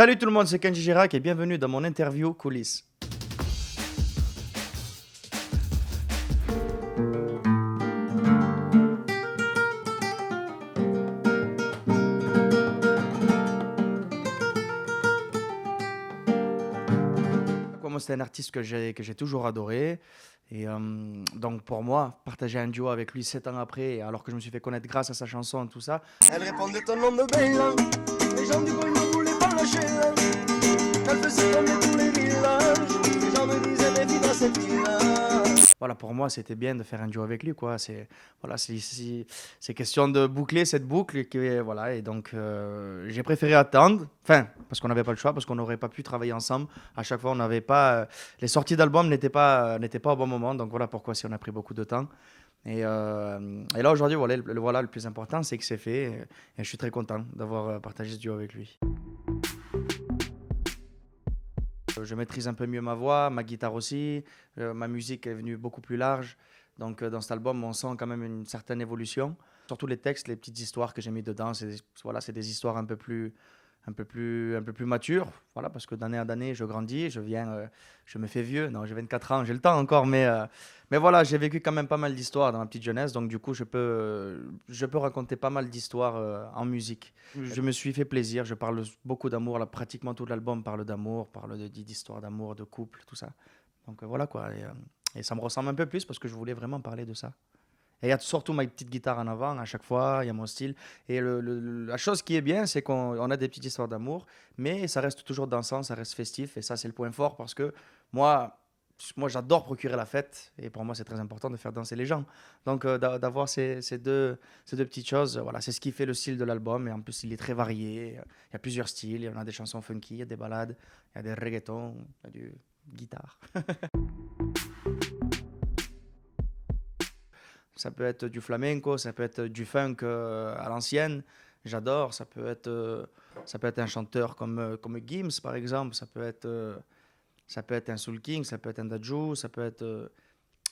Salut tout le monde, c'est Kenji Girac et bienvenue dans mon interview coulisses. Moi, c'est un artiste que j'ai toujours adoré. Et donc pour moi, partager un duo avec lui 7 ans après, alors que je me suis fait connaître grâce à sa chanson, tout ça. Elle répondait ton nom de Bella. Les gens du coin ne voulaient pas lâcher. Elle faisait tomber tous les villages. Les gens me disaient des filles dans cette ville-là. Voilà, pour moi, c'était bien de faire un duo avec lui, quoi. C'est question de boucler cette boucle, voilà. Et donc, j'ai préféré attendre, enfin, parce qu'on n'avait pas le choix, parce qu'on n'aurait pas pu travailler ensemble. À chaque fois, on n'avait pas, les sorties d'albums n'étaient pas au bon moment. Donc voilà pourquoi si on a pris beaucoup de temps. Et là aujourd'hui, voilà, le plus important, c'est que c'est fait. Et je suis très content d'avoir partagé ce duo avec lui. Je maîtrise un peu mieux ma voix, ma guitare aussi. Ma musique est venue beaucoup plus large. Donc, dans cet album, on sent quand même une certaine évolution. Surtout les textes, les petites histoires que j'ai mis dedans, c'est des histoires un peu plus matures. Voilà, parce que d'année en année, je grandis, je me fais vieux. Non, j'ai 24 ans, j'ai le temps encore, mais voilà, j'ai vécu quand même pas mal d'histoires dans ma petite jeunesse. Donc, du coup, je peux raconter pas mal d'histoires en musique. Je me suis fait plaisir, je parle beaucoup d'amour. Là, pratiquement tout l'album parle d'amour, d'histoires d'amour, de couple, tout ça. Donc, voilà quoi. Et ça me ressemble un peu plus parce que je voulais vraiment parler de ça. Et il y a surtout ma petite guitare en avant à chaque fois, il y a mon style. Et la chose qui est bien, c'est qu'on a des petites histoires d'amour, mais ça reste toujours dansant, ça reste festif. Et ça, c'est le point fort parce que moi, j'adore procurer la fête. Et pour moi, c'est très important de faire danser les gens. Donc, d'avoir ces deux petites choses, voilà, c'est ce qui fait le style de l'album. Et en plus, il est très varié. Il y a plusieurs styles. Il y en a des chansons funky, il y a des ballades, il y a des reggaetons, il y a du guitare. Ça peut être du flamenco, ça peut être du funk à l'ancienne. J'adore. Ça peut être un chanteur comme Gims, par exemple. Ça peut être un Soul King, ça peut être un Dadju.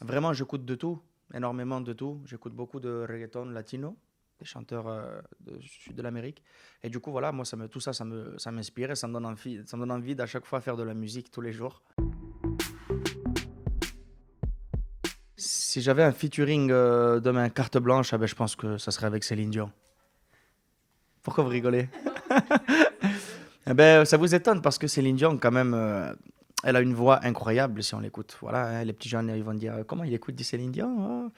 Vraiment, j'écoute de tout, énormément de tout. J'écoute beaucoup de reggaeton latino, des chanteurs du sud de l'Amérique. Et du coup, voilà, moi, tout ça, ça m'inspire et ça me donne envie d'à chaque fois faire de la musique tous les jours. Si j'avais un featuring demain, carte blanche, je pense que ça serait avec Céline Dion. Pourquoi vous rigolez? Eh ben, ça vous étonne parce que Céline Dion, quand même, elle a une voix incroyable si on l'écoute. Voilà, hein, les petits jeunes, ils vont dire comment il écoute du Céline Dion? Oh.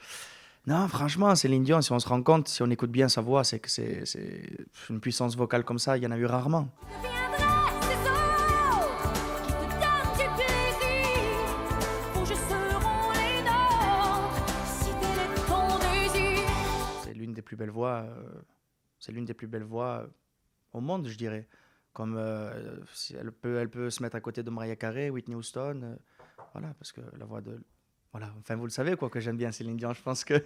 Non, franchement, Céline Dion, si on se rend compte, si on écoute bien sa voix, c'est que c'est une puissance vocale comme ça, il y en a eu rarement. C'est l'une des plus belles voix, c'est l'une des plus belles voix au monde, je dirais. Comme si elle peut se mettre à côté de Mariah Carey, Whitney Houston, voilà, parce que la voix de, voilà, enfin vous le savez quoi que j'aime bien Céline Dion. Je pense que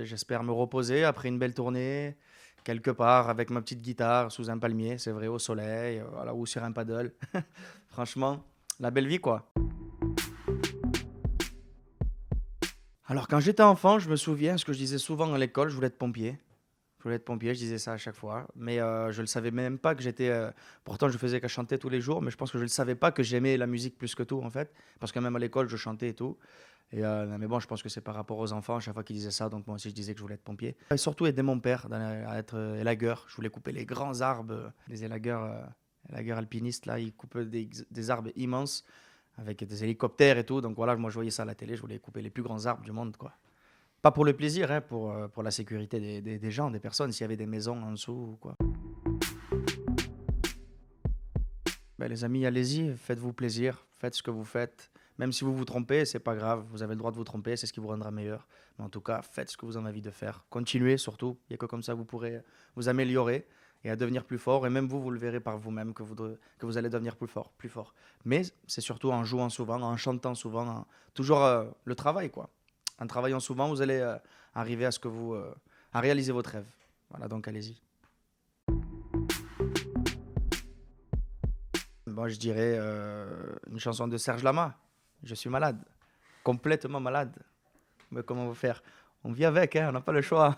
j'espère me reposer après une belle tournée quelque part avec ma petite guitare sous un palmier, c'est vrai, au soleil, voilà, ou sur un paddle. Franchement, la belle vie quoi. Alors quand j'étais enfant, je me souviens, ce que je disais souvent à l'école, je voulais être pompier. Je voulais être pompier, je disais ça à chaque fois. Mais je ne le savais même pas que j'étais. Pourtant, je faisais qu'à chanter tous les jours, mais je pense que je ne le savais pas que j'aimais la musique plus que tout, en fait. Parce que même à l'école, je chantais et tout. Mais bon, je pense que c'est par rapport aux enfants, à chaque fois qu'ils disaient ça. Donc moi aussi, je disais que je voulais être pompier. Et surtout aider mon père à être élagueur. Je voulais couper les grands arbres. Les élagueurs alpinistes, là, ils coupent des arbres immenses avec des hélicoptères et tout. Donc voilà, moi, je voyais ça à la télé. Je voulais couper les plus grands arbres du monde, quoi. Pas pour le plaisir, hein, pour la sécurité des gens, des personnes, s'il y avait des maisons en dessous ou quoi. Ben, les amis, allez-y, faites-vous plaisir, faites ce que vous faites. Même si vous vous trompez, c'est pas grave, vous avez le droit de vous tromper, c'est ce qui vous rendra meilleur. Mais en tout cas, faites ce que vous avez envie de faire. Continuez surtout, il n'y a que comme ça que vous pourrez vous améliorer et à devenir plus fort. Et même vous le verrez par vous-même que vous allez devenir plus fort, plus fort. Mais c'est surtout en jouant souvent, en chantant souvent, toujours le travail, quoi. En travaillant souvent, vous allez arriver à réaliser votre rêve. Voilà, donc allez-y. Moi, je dirais une chanson de Serge Lama. Je suis malade, complètement malade. Mais comment on va faire? On vit avec, hein, on n'a pas le choix.